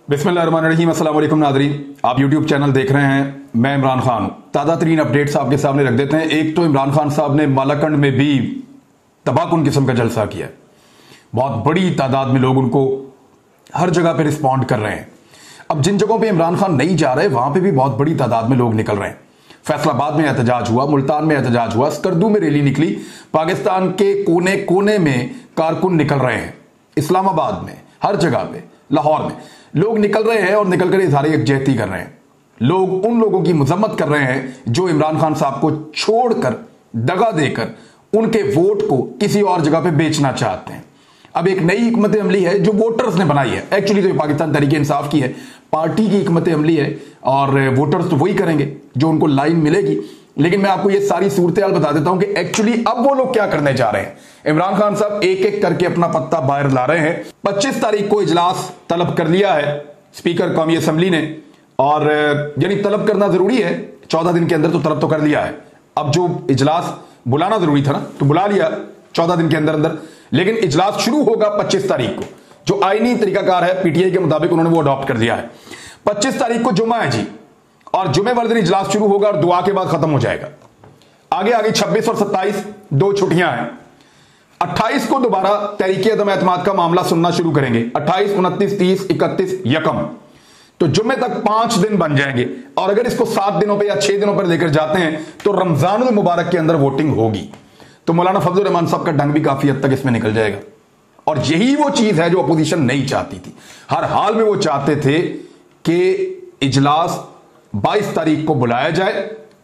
बिस्मिल्लाहिर्रहमानिर्रहीम, अस्सलाम वालेकुम नाज़रीन। आप यूट्यूब चैनल देख रहे हैं, मैं इमरान खान हूं। ताज़ा तरीन अपडेट्स आपके सामने रख देते हैं। एक तो इमरान खान साहब ने मालाकंड में भी तबाहकुन किस्म का जलसा किया। बहुत बड़ी तादाद में लोग उनको हर जगह पे रिस्पॉन्ड कर रहे हैं। अब जिन जगहों पे इमरान खान नहीं जा रहे वहां पे भी बहुत बड़ी तादाद में लोग निकल रहे हैं। फैसलाबाद में एहतजाज हुआ, मुल्तान में एहतजाज हुआ, स्कर्दू में रैली निकली, पाकिस्तान के कोने कोने में कारकुन निकल रहे हैं, इस्लामाबाद में, हर जगह पे, लाहौर में लोग निकल रहे हैं और निकल कर इजहार यकजहती कर रहे हैं। लोग उन लोगों की मजम्मत कर रहे हैं जो इमरान खान साहब को छोड़कर, दगा देकर उनके वोट को किसी और जगह पे बेचना चाहते हैं। अब एक नई हिकमत अमली है जो वोटर्स ने बनाई है। एक्चुअली तो पाकिस्तान तहरीक इंसाफ की है, पार्टी की हिकमत अमली है और वोटर्स तो वही करेंगे जो उनको लाइन मिलेगी। लेकिन मैं आपको ये सारी सूरत हाल बता देता हूं कि एक्चुअली अब वो लोग क्या करने जा रहे हैं। इमरान खान साहब एक एक करके अपना पत्ता बाहर ला रहे हैं। 25 तारीख को इजलास तलब कर लिया है स्पीकर कौमी असम्बली ने, और यानी तलब करना जरूरी है, 14 दिन के अंदर तो तलब तो कर लिया है। अब जो इजलास बुलाना जरूरी था ना, तो बुला लिया 14 दिन के अंदर अंदर। लेकिन इजलास शुरू होगा 25 तारीख को, जो आईनी तरीकाकार है पीटीआई के मुताबिक उन्होंने वो अडॉप्ट कर दिया है। 25 तारीख को जुमा है जी, और जुमे वाले दिन इजलास शुरू होगा और दुआ के बाद खत्म हो जाएगा। आगे आगे 26 और 27 दो छुट्टियां हैं। 28 को दोबारा तहरीक अदम एतमाद का मामला सुनना शुरू करेंगे। 28, 29, 30, 31 यकम, तो जुम्मे तक 5 दिन बन जाएंगे। और अगर इसको 7 दिनों पे या 6 दिनों पर लेकर जाते हैं तो रमजानुल मुबारक के अंदर वोटिंग होगी। तो मौलाना फजलुर रहमान साहब का डंग भी काफी हद तक इसमें निकल जाएगा। और यही वो चीज है जो अपोजिशन नहीं चाहती थी। हर हाल में वो चाहते थे कि इजलास 22 तारीख को बुलाया जाए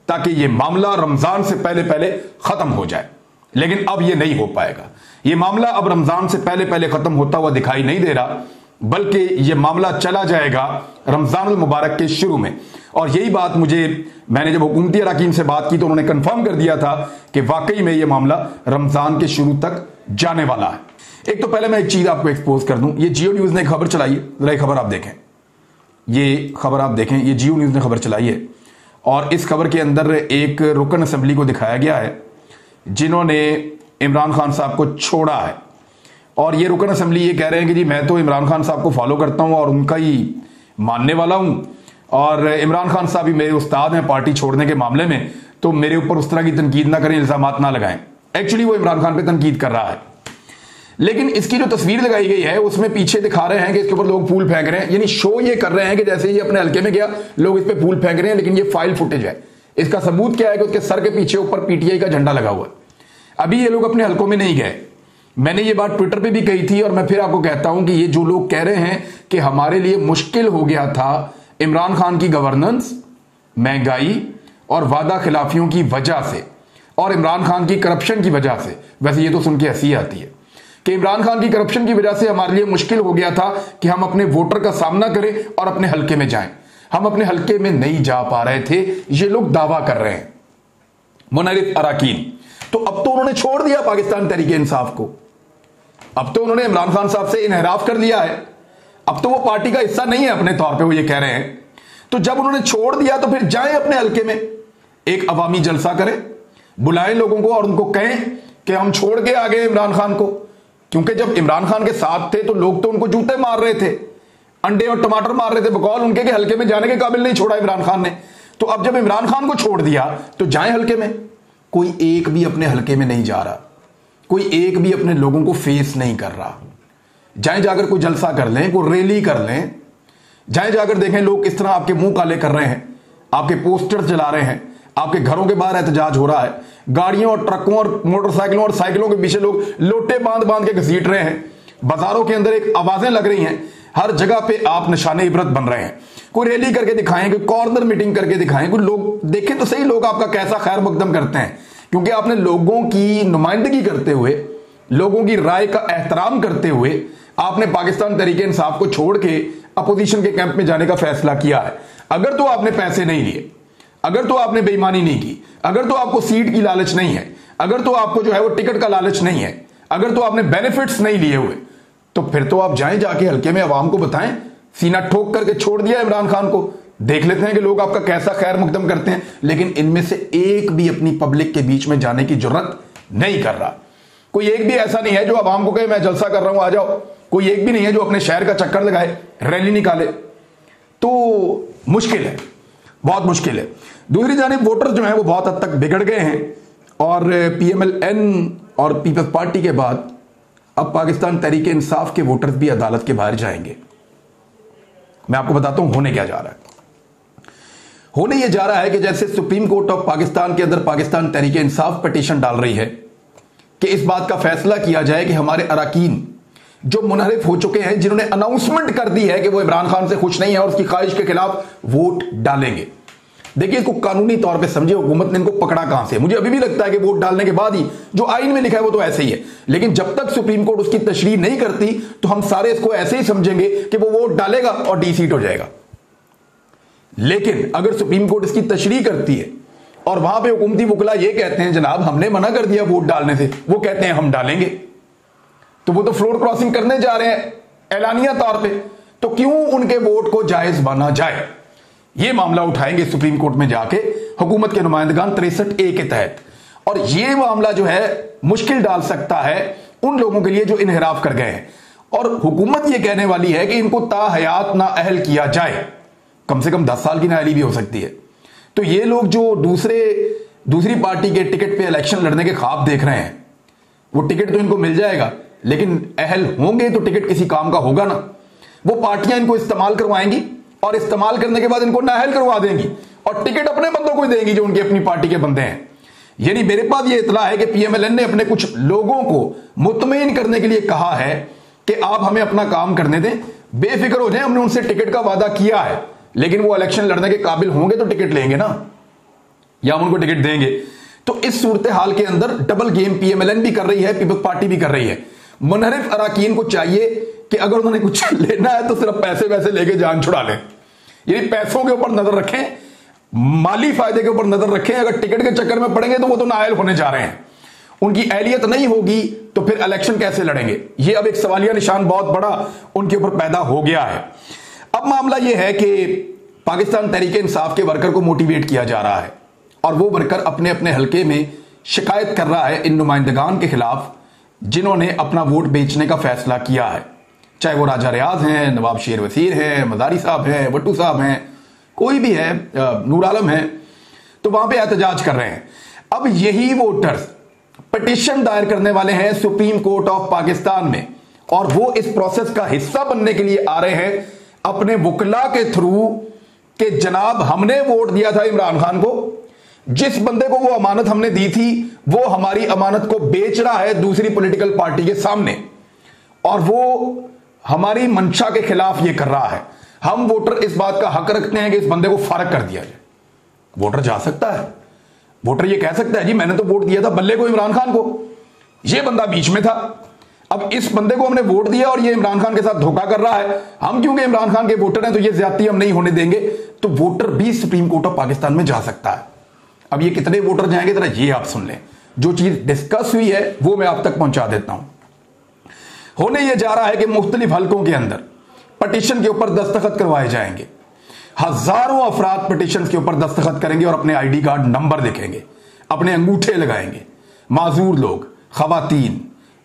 ताकि ये मामला रमजान से पहले पहले खत्म हो जाए। लेकिन अब ये नहीं हो पाएगा। ये मामला अब रमजान से पहले पहले खत्म होता हुआ दिखाई नहीं दे रहा, बल्कि ये मामला चला जाएगा रमजानुल मुबारक के शुरू में। और यही बात मैंने जब हुकूमती अरकान से बात की तो उन्होंने कंफर्म कर दिया था कि वाकई में ये मामला रमजान के शुरू तक जाने वाला है। एक तो पहले मैं एक चीज आपको एक्सपोज कर दूं, ये जियो न्यूज ने खबर चलाई है, जरा खबर आप देखें, ये खबर आप देखें, ये जियो न्यूज ने खबर चलाई है। और इस खबर के अंदर एक रुकन असम्बली को दिखाया गया है जिन्होंने इमरान खान साहब को छोड़ा है। और ये रुकन असम्बली ये कह रहे हैं कि जी मैं तो इमरान खान साहब को फॉलो करता हूं और उनका ही मानने वाला हूं, और इमरान खान साहब ही मेरे उस्ताद हैं पार्टी छोड़ने के मामले में, तो मेरे ऊपर उस तरह की तनकीद ना करें, इल्जामात ना लगाएं। एक्चुअली वो इमरान खान पे तनकीद कर रहा है। लेकिन इसकी जो तस्वीर लगाई गई है उसमें पीछे दिखा रहे हैं कि इसके ऊपर लोग फूल फेंक रहे हैं, यानी शो ये कर रहे हैं कि जैसे ही अपने हल्के में गया लोग इस पे फूल फेंक रहे हैं। लेकिन ये फाइल फुटेज है। इसका सबूत क्या है कि उसके सर के पीछे ऊपर पीटीआई का झंडा लगा हुआ है। अभी ये लोग अपने हल्कों में नहीं गए। मैंने ये बात ट्विटर पे भी कही थी और मैं फिर आपको कहता हूं कि ये जो लोग कह रहे हैं कि हमारे लिए मुश्किल हो गया था इमरान खान की गवर्नेंस, महंगाई और वादा खिलाफियों की वजह से और इमरान खान की करप्शन की वजह से, वैसे ये तो सुन के हंसी आती है कि इमरान खान की करप्शन की वजह से हमारे लिए मुश्किल हो गया था कि हम अपने वोटर का सामना करें और अपने हल्के में जाएं। हम अपने हल्के में नहीं जा पा रहे थे, ये लोग दावा कर रहे हैं मुनरिफ अरकान। तो अब तो उन्होंने छोड़ दिया पाकिस्तान तहरीक इंसाफ को, अब तो उन्होंने इमरान खान साहब से इनहराफ कर लिया है। अब तो वो पार्टी का हिस्सा नहीं है अपने तौर पे, वो ये कह रहे हैं। तो जब उन्होंने छोड़ दिया तो फिर जाएं अपने हल्के में, एक अवामी जलसा करें, बुलाएं लोगों को और उनको कहें कि हम छोड़ के आ गए इमरान खान को। क्योंकि जब इमरान खान के साथ थे तो लोग तो उनको जूते मार रहे थे, अंडे और टमाटर मार रहे थे, बकौल उनके के हल्के में जाने के काबिल नहीं छोड़ा इमरान खान ने। तो अब जब इमरान खान को छोड़ दिया तो जाएं हल्के में। कोई एक भी अपने हल्के में नहीं जा रहा, कोई एक भी अपने लोगों को फेस नहीं कर रहा। जाएं जाकर कोई जलसा कर लें, कोई रैली कर लें, जाएं जाकर देखें लोग किस तरह आपके मुंह काले कर रहे हैं, आपके पोस्टर्स जला रहे हैं, आपके घरों के बाहर एहतजाज हो रहा है, गाड़ियों और ट्रकों और मोटरसाइकिलों और साइकिलों के पीछे लोग लोटे बांध बांध के घसीट रहे हैं, बाजारों के अंदर एक आवाजें लग रही हैं, हर जगह पे आप निशाने इबरत बन रहे हैं। कोई रैली करके दिखाएं, कोई कॉर्नर मीटिंग करके दिखाएं, कोई लोग देखें तो सही लोग आपका कैसा खैर मकदम करते हैं। क्योंकि आपने लोगों की नुमाइंदगी करते हुए, लोगों की राय का एहतराम करते हुए आपने पाकिस्तान तहरीक इंसाफ को छोड़ के अपोजिशन के कैंप में जाने का फैसला किया है। अगर तो आपने पैसे नहीं लिए, अगर तो आपने बेईमानी नहीं की, अगर तो आपको सीट की लालच नहीं है, अगर तो आपको जो है वो टिकट का लालच नहीं है, अगर तो आपने बेनिफिट्स नहीं लिए हुए, तो फिर तो आप जाएं जाके हल्के में अवाम को बताएं। सीना ठोक करके छोड़ दिया इमरान खान को, देख लेते हैं कि लोग आपका कैसा खैर मुकदम करते हैं। लेकिन इनमें से एक भी अपनी पब्लिक के बीच में जाने की जरूरत नहीं कर रहा। कोई एक भी ऐसा नहीं है जो अवाम को कहे मैं जलसा कर रहा हूं आ जाओ। कोई एक भी नहीं है जो अपने शहर का चक्कर लगाए, रैली निकाले। तो मुश्किल है, बहुत मुश्किल है। दूसरी जानिब वोटर जो हैं वो बहुत हद तक बिगड़ गए हैं और PMLN और पीपल्स पार्टी के बाद अब पाकिस्तान तहरीक इंसाफ के वोटर्स भी अदालत के बाहर जाएंगे। मैं आपको बताता हूं होने क्या जा रहा है। होने यह जा रहा है कि जैसे सुप्रीम कोर्ट ऑफ पाकिस्तान के अंदर पाकिस्तान तहरीक इंसाफ पिटीशन डाल रही है कि इस बात का फैसला किया जाए कि हमारे अरकान जो मुनहरिफ हो चुके हैं, जिन्होंने अनाउंसमेंट कर दी है कि वो इमरान खान से खुश नहीं है और उसकी ख्वाहिश के खिलाफ वोट डालेंगे। देखिए, इसको कानूनी तौर पे समझे, हुकूमत ने इनको पकड़ा कहां से। मुझे अभी भी लगता है कि वोट डालने के बाद ही जो आइन में लिखा है वो तो ऐसे ही है, लेकिन जब तक सुप्रीम कोर्ट उसकी तशरीह नहीं करती तो हम सारे इसको ऐसे ही समझेंगे कि वो वोट डालेगा और डी-सीट हो जाएगा। लेकिन अगर सुप्रीम कोर्ट इसकी तशरीह करती है और वहां पे हुकूमती वकला ये कहते हैं जनाब हमने मना कर दिया वोट डालने से, वो कहते हैं हम डालेंगे, तो वो तो फ्लोर क्रॉसिंग करने जा रहे हैं ऐलानिया तौर पे, तो क्यों उनके वोट को जायज माना जाए। ये मामला उठाएंगे सुप्रीम कोर्ट में जाके हुकूमत के नुमाइंदगान 63A के तहत, और ये मामला जो है मुश्किल डाल सकता है उन लोगों के लिए जो इनहराफ कर गए हैं। और हुकूमत ये कहने वाली है कि इनको ताहयात ना अहल किया जाए, कम से कम 10 साल की नाअहली भी हो सकती है। तो ये लोग जो दूसरी पार्टी के टिकट पे इलेक्शन लड़ने के ख्वाब देख रहे हैं, वो टिकट तो इनको मिल जाएगा, लेकिन अहल होंगे तो टिकट किसी काम का होगा ना। वो पार्टियां इनको इस्तेमाल करवाएंगी और इस्तेमाल करने के बाद इनको नाअहल करवा देंगी और टिकट अपने बंदों को ही देंगी जो उनकी अपनी पार्टी के बंदे हैं। यानी मेरे पास ये इतला है कि PMLN ने अपने कुछ लोगों को मुतमईन करने के लिए कहा है कि आप हमें अपना काम करने दें, बेफिक्र हो जाए, हमने उनसे टिकट का वादा किया है, लेकिन वो इलेक्शन लड़ने के काबिल होंगे तो टिकट लेंगे ना, या हम उनको टिकट देंगे। तो इस सूरत हाल के अंदर डबल गेम PMLN भी कर रही है, पीपल्स पार्टी भी कर रही है। मुनहरिफ अरकान को चाहिए कि अगर उन्होंने कुछ लेना है तो सिर्फ पैसे वैसे लेके जान छुड़ा लें, यानी पैसों के ऊपर नजर रखें, माली फायदे के ऊपर नजर रखें। अगर टिकट के चक्कर में पड़ेंगे तो वो तो नाअहल होने जा रहे हैं, उनकी अहलियत नहीं होगी तो फिर इलेक्शन कैसे लड़ेंगे। ये अब एक सवालिया निशान बहुत बड़ा उनके ऊपर पैदा हो गया है। अब मामला यह है कि पाकिस्तान तहरीक इंसाफ के वर्कर को मोटिवेट किया जा रहा है और वो वर्कर अपने अपने हलके में शिकायत कर रहा है इन नुमाइंदगान के खिलाफ जिन्होंने अपना वोट बेचने का फैसला किया है, चाहे वो राजा रियाज हैं, नवाब शेर वसीर हैं, मजारी साहब हैं, भट्टू साहब हैं, कोई भी है, नूर आलम है, तो वहां पे एहतजाज कर रहे हैं। अब यही वोटर्स पिटीशन दायर करने वाले हैं सुप्रीम कोर्ट ऑफ पाकिस्तान में, और वो इस प्रोसेस का हिस्सा बनने के लिए आ रहे हैं अपने वकला के थ्रू कि जनाब हमने वोट दिया था इमरान खान को, जिस बंदे को वो अमानत हमने दी थी वो हमारी अमानत को बेच रहा है दूसरी पॉलिटिकल पार्टी के सामने, और वो हमारी मंशा के खिलाफ ये कर रहा है। हम वोटर इस बात का हक रखते हैं कि इस बंदे को फारग कर दिया जाए। वोटर जा सकता है, वोटर ये कह सकता है जी मैंने तो वोट दिया था बल्ले को, इमरान खान को, ये बंदा बीच में था, अब इस बंदे को हमने वोट दिया और ये इमरान खान के साथ धोखा कर रहा है, हम क्योंकि इमरान खान के वोटर हैं तो ये ज्यादती हम नहीं होने देंगे। तो वोटर भी सुप्रीम कोर्ट ऑफ पाकिस्तान में जा सकता है। अब ये कितने वोटर जाएंगे जरा ये आप सुन लें, जो चीज डिस्कस हुई है वो मैं आप तक पहुंचा देता हूं। होने यह जा रहा है कि मुख्तलिफ हलकों के अंदर पटिशन के ऊपर दस्तखत करवाए जाएंगे, हजारों अफराद पटिशन के ऊपर दस्तखत करेंगे और अपने ID कार्ड नंबर लिखेंगे, अपने अंगूठे लगाएंगे। माजूर लोग, खवातीन,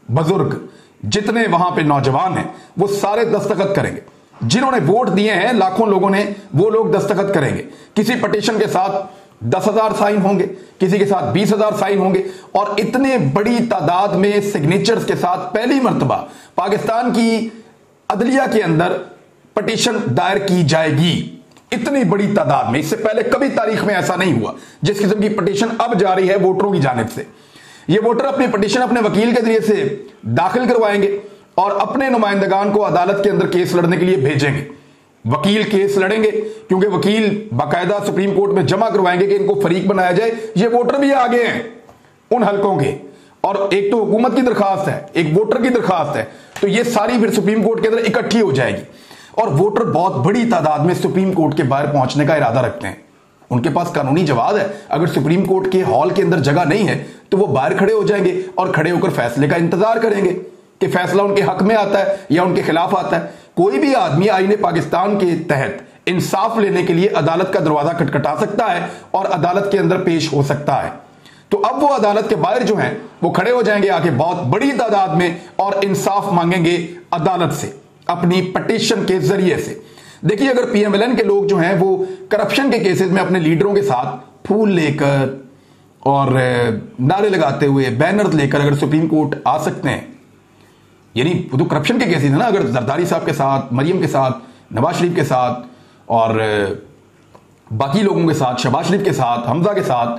बुजुर्ग, जितने वहां पे नौजवान हैं वो सारे दस्तखत करेंगे। जिन्होंने वोट दिए हैं लाखों लोगों ने, वो लोग दस्तखत करेंगे। किसी पटिशन के साथ 10,000 साइन होंगे, किसी के साथ 20,000 साइन होंगे, और इतने बड़ी तादाद में सिग्नेचर्स के साथ पहली मर्तबा पाकिस्तान की अदलिया के अंदर पटिशन दायर की जाएगी। इतनी बड़ी तादाद में, इससे पहले कभी तारीख में ऐसा नहीं हुआ जिस किस्म की पटिशन अब जारी है वोटरों की जानिब से। ये वोटर अपनी पटिशन अपने वकील के जरिए से दाखिल करवाएंगे और अपने नुमाइंदगान को अदालत के अंदर केस लड़ने के लिए भेजेंगे। वकील केस लड़ेंगे क्योंकि वकील बाकायदा सुप्रीम कोर्ट में जमा करवाएंगे कि इनको फरीक बनाया जाए। ये वोटर भी आगे हैं उन हलकों के, और एक तो हुकूमत की दरखास्त है, एक वोटर की दरखास्त है, तो ये सारी फिर सुप्रीम कोर्ट के अंदर इकट्ठी हो जाएगी। और वोटर बहुत बड़ी तादाद में सुप्रीम कोर्ट के बाहर पहुंचने का इरादा रखते हैं। उनके पास कानूनी जवाब है, अगर सुप्रीम कोर्ट के हॉल के अंदर जगह नहीं है तो वो बाहर खड़े हो जाएंगे और खड़े होकर फैसले का इंतजार करेंगे कि फैसला उनके हक में आता है या उनके खिलाफ आता है। कोई भी आदमी आईने पाकिस्तान के तहत इंसाफ लेने के लिए अदालत का दरवाजा खटखटा सकता है और अदालत के अंदर पेश हो सकता है। तो अब वो अदालत के बाहर जो हैं वो खड़े हो जाएंगे आके बहुत बड़ी तादाद में और इंसाफ मांगेंगे अदालत से अपनी पटिशन के जरिए से। देखिए, अगर पीएमएलएन के लोग जो हैं वो करप्शन के केसेस में अपने लीडरों के साथ फूल लेकर और नारे लगाते हुए बैनर लेकर अगर सुप्रीम कोर्ट आ सकते हैं, यानी वो तो करप्शन के केसेस है ना, अगर जरदारी साहब के साथ, मरियम के साथ, नवाज शरीफ के साथ और बाकी लोगों के साथ, शहबाज शरीफ के साथ, हमजा के साथ,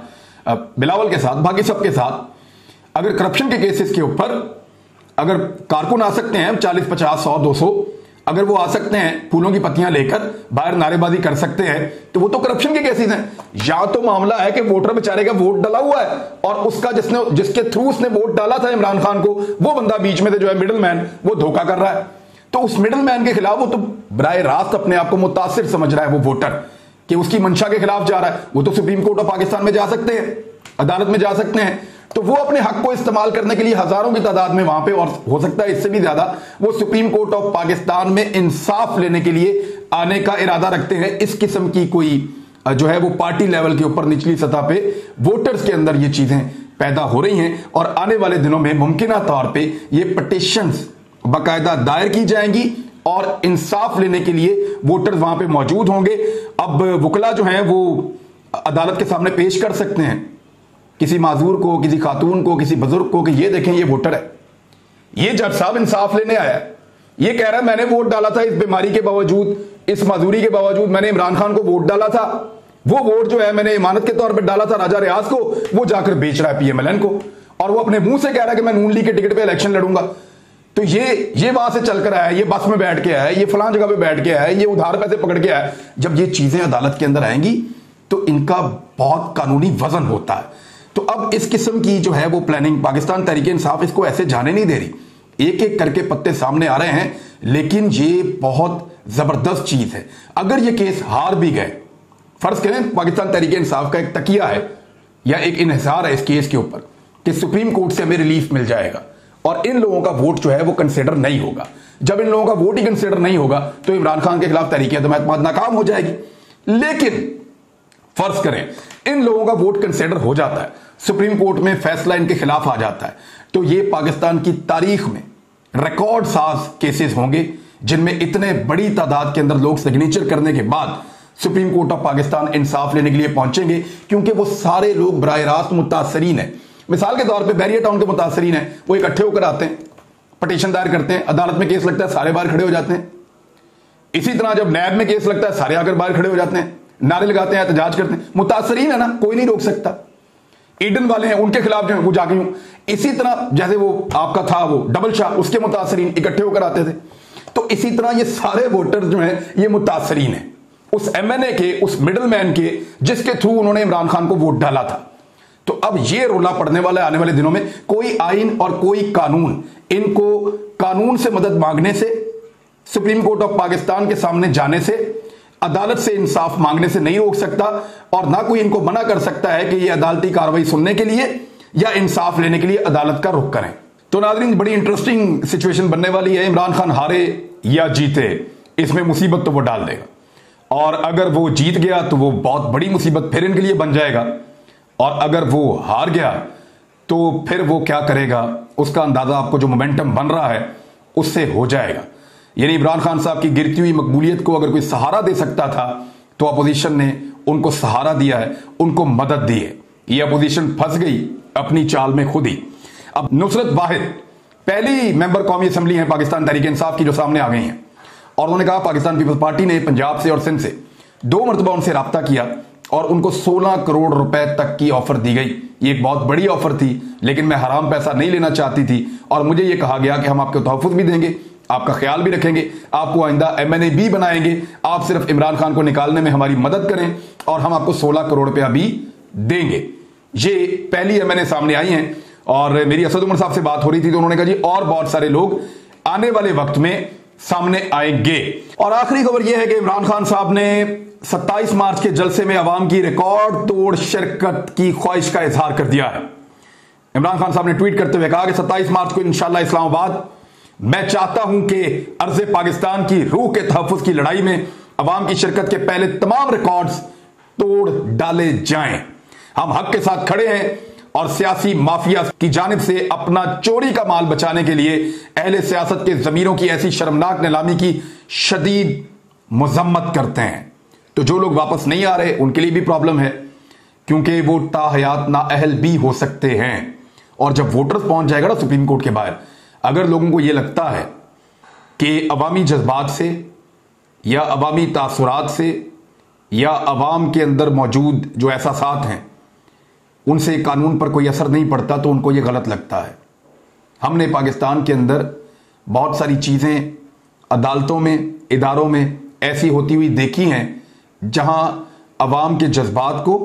बिलावल के साथ, बाकी सबके साथ अगर करप्शन के केसेस के ऊपर अगर कारकुन आ सकते हैं 40, 50, 100, 200, अगर वो आ सकते हैं फूलों की पत्तियां लेकर बाहर नारेबाजी कर सकते हैं, तो वो तो करप्शन के केसेस हैं। या तो मामला है कि वोटर बेचारे का वोट डाला हुआ है और उसका जिसके थ्रू उसने वोट डाला था इमरान खान को, वो बंदा बीच में से जो है मिडिल मैन, वो धोखा कर रहा है। तो उस मिडिल मैन के खिलाफ वो तो बराह रास्त अपने आप को मुतासिर समझ रहा है वो वोटर, कि उसकी मंशा के खिलाफ जा रहा है। वो तो सुप्रीम कोर्ट ऑफ पाकिस्तान में जा सकते हैं, अदालत में जा सकते हैं, तो वो अपने हक को इस्तेमाल करने के लिए हजारों की तादाद में वहां पे, और हो सकता है इससे भी ज्यादा, वो सुप्रीम कोर्ट ऑफ पाकिस्तान में इंसाफ लेने के लिए आने का इरादा रखते हैं। इस किस्म की कोई जो है वो पार्टी लेवल के ऊपर निचली सतह पे वोटर्स के अंदर ये चीजें पैदा हो रही हैं और आने वाले दिनों में मुमकिना तौर पे ये पिटीशंस बाकायदा दायर की जाएंगी और इंसाफ लेने के लिए वोटर्स वहां पे मौजूद होंगे। अब वकला जो हैं वो अदालत के सामने पेश कर सकते हैं किसी माजूर को, किसी खातून को, किसी बुजुर्ग को, कि ये देखें ये वोटर है, ये जज साहब इंसाफ लेने आया है, ये कह रहा है मैंने वोट डाला था, इस बीमारी के बावजूद, इस माजूरी के बावजूद मैंने इमरान खान को वोट डाला था, वो वोट जो है मैंने इमानत के तौर पर डाला था राजा रियाज को, वो जाकर बेच रहा है पीएमएलएन को, और वो अपने मुंह से कह रहा है कि मैं नून लीग के टिकट पे इलेक्शन लड़ूंगा। तो ये वहां से चलकर आया, ये बस में बैठ के आया, ये फलां जगह पे बैठ के आया, ये उधार पैसे पकड़ के आया। जब ये चीजें अदालत के अंदर आएंगी तो इनका बहुत कानूनी वजन होता है। तो अब इस किस्म की जो है वो प्लानिंग पाकिस्तान तहरीक इंसाफ इसको ऐसे जाने नहीं दे रही, एक एक करके पत्ते सामने आ रहे हैं, लेकिन ये बहुत जबरदस्त चीज है। अगर ये केस हार भी गए, फर्ज करें पाकिस्तान तहरीक इंसाफ का एक तकिया है या एक इन्हिसार है इस केस के ऊपर कि सुप्रीम कोर्ट से हमें रिलीफ मिल जाएगा और इन लोगों का वोट जो है वो कंसिडर नहीं होगा। जब इन लोगों का वोट ही कंसिडर नहीं होगा तो इमरान खान के खिलाफ तहरीक एतमाद नाकाम हो जाएगी। लेकिन फर्ज करें इन लोगों का वोट कंसिडर हो जाता है, सुप्रीम कोर्ट में फैसला इनके खिलाफ आ जाता है, तो ये पाकिस्तान की तारीख में रिकॉर्ड साज केसेस होंगे जिनमें इतने बड़ी तादाद के अंदर लोग सिग्नेचर करने के बाद सुप्रीम कोर्ट ऑफ पाकिस्तान इंसाफ लेने के लिए पहुंचेंगे, क्योंकि वो सारे लोग बराह रास्त मुतासरीन है। मिसाल के तौर पे बैरियर टाउन के मुतासरीन है, वो इकट्ठे होकर आते हैं, पटिशन दायर करते हैं, अदालत में केस लगता है, सारे बाहर खड़े हो जाते हैं। इसी तरह जब नैब में केस लगता है, सारे आकर बाहर खड़े हो जाते हैं, नारे लगाते हैं, एहतजाज करते हैं। मुतासरीन है ना, कोई नहीं रोक सकता। ईडन वाले हैं, उनके खिलाफ जो है वो जाके यूं, इसी तरह जैसे वो आपका था वो डबल शाह, उसके मुतासरीन इकट्ठे होकर आते थे। तो इसी तरह ये सारे वोटर जो हैं ये मुतासरीन हैं उस एमएनए के, उस मिडल मैन के, जिसके थ्रू उन्होंने इमरान खान को वोट डाला था। तो अब ये रोला पड़ने वाला है आने वाले दिनों में। कोई आइन और कोई कानून इनको कानून से मदद मांगने से, सुप्रीम कोर्ट ऑफ पाकिस्तान के सामने जाने से, अदालत से इंसाफ मांगने से नहीं रोक सकता, और ना कोई इनको मना कर सकता है कि ये अदालती कार्रवाई सुनने के लिए या इंसाफ लेने के लिए अदालत का रुख करें। तो नाज़रीन, बड़ी इंटरेस्टिंग सिचुएशन बनने वाली है। इमरान खान हारे या जीते, इसमें मुसीबत तो वो डाल देगा, और अगर वो जीत गया तो वो बहुत बड़ी मुसीबत फिर इनके लिए बन जाएगा, और अगर वो हार गया तो फिर वो क्या करेगा उसका अंदाजा आपको जो मोमेंटम बन रहा है उससे हो जाएगा। यानी इमरान खान साहब की गिरती हुई मकबूलियत को अगर कोई सहारा दे सकता था तो अपोजिशन ने उनको सहारा दिया है, उनको मदद दी है। ये अपोजिशन फंस गई अपनी चाल में खुद ही। अब नुसरत वाहिद पहली मेंबर कौमी असम्बली है पाकिस्तान तहरीक इंसाफ की जो सामने आ गई हैं, और उन्होंने कहा पाकिस्तान पीपल्स पार्टी ने पंजाब से और सिंध से 2 मरतबा उनसे राब्ता किया और उनको 16 करोड़ रुपए तक की ऑफर दी गई। ये एक बहुत बड़ी ऑफर थी, लेकिन मैं हराम पैसा नहीं लेना चाहती थी, और मुझे ये कहा गया कि हम आपको तहफ़्फ़ुज़ भी देंगे, आपका ख्याल भी रखेंगे, आपको आइंदा एमएनए भी बनाएंगे, आप सिर्फ इमरान खान को निकालने में हमारी मदद करें और हम आपको 16 करोड़ रुपया भी देंगे। ये पहली एमएनए सामने आई हैं, और मेरी असद उमर साहब से बात हो रही थी तो उन्होंने कहा जी और बहुत सारे लोग आने वाले वक्त में सामने आएंगे। और आखिरी खबर यह है कि इमरान खान साहब ने 27 मार्च के जलसे में अवाम की रिकॉर्ड तोड़ शिरकत की ख्वाहिश का इजहार कर दिया है। इमरान खान साहब ने ट्वीट करते हुए कहा कि 27 मार्च को इंशाल्लाह इस्लामाबाद, मैं चाहता हूं कि अर्ज़े पाकिस्तान की रूह के तहफ़्फ़ुज़ की लड़ाई में अवाम की शिरकत के पहले तमाम रिकॉर्ड्स तोड़ डाले जाएं। हम हक के साथ खड़े हैं और सियासी माफिया की जानिब से अपना चोरी का माल बचाने के लिए अहले सियासत के जमीरों की ऐसी शर्मनाक नीलामी की शदीद मजम्मत करते हैं। तो जो लोग वापस नहीं आ रहे उनके लिए भी प्रॉब्लम है, क्योंकि वो ताहयात नाअहल भी हो सकते हैं। और जब वोटर्स पहुंच जाएगा ना सुप्रीम कोर्ट के बाहर, अगर लोगों को यह लगता है कि अवामी जज्बात से या अवामी तासुरात से या अवाम के अंदर मौजूद जो एहसासात हैं उनसे कानून पर कोई असर नहीं पड़ता, तो उनको यह गलत लगता है। हमने पाकिस्तान के अंदर बहुत सारी चीज़ें अदालतों में, इदारों में ऐसी होती हुई देखी हैं जहां अवाम के जज्बात को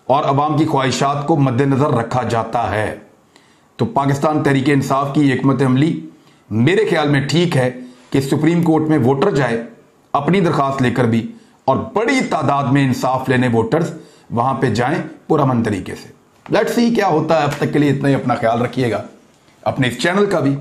और अवाम की ख्वाहिशात को मद्देनज़र रखा जाता है। तो पाकिस्तान तहरीक इंसाफ की हिकमत अमली मेरे ख्याल में ठीक है कि सुप्रीम कोर्ट में वोटर जाए अपनी दरखास्त लेकर भी, और बड़ी तादाद में इंसाफ लेने वोटर्स वहां पे जाएं पुरअमन तरीके से। लेट्स सी क्या होता है। अब तक के लिए इतना ही। अपना ख्याल रखिएगा, अपने इस चैनल का भी।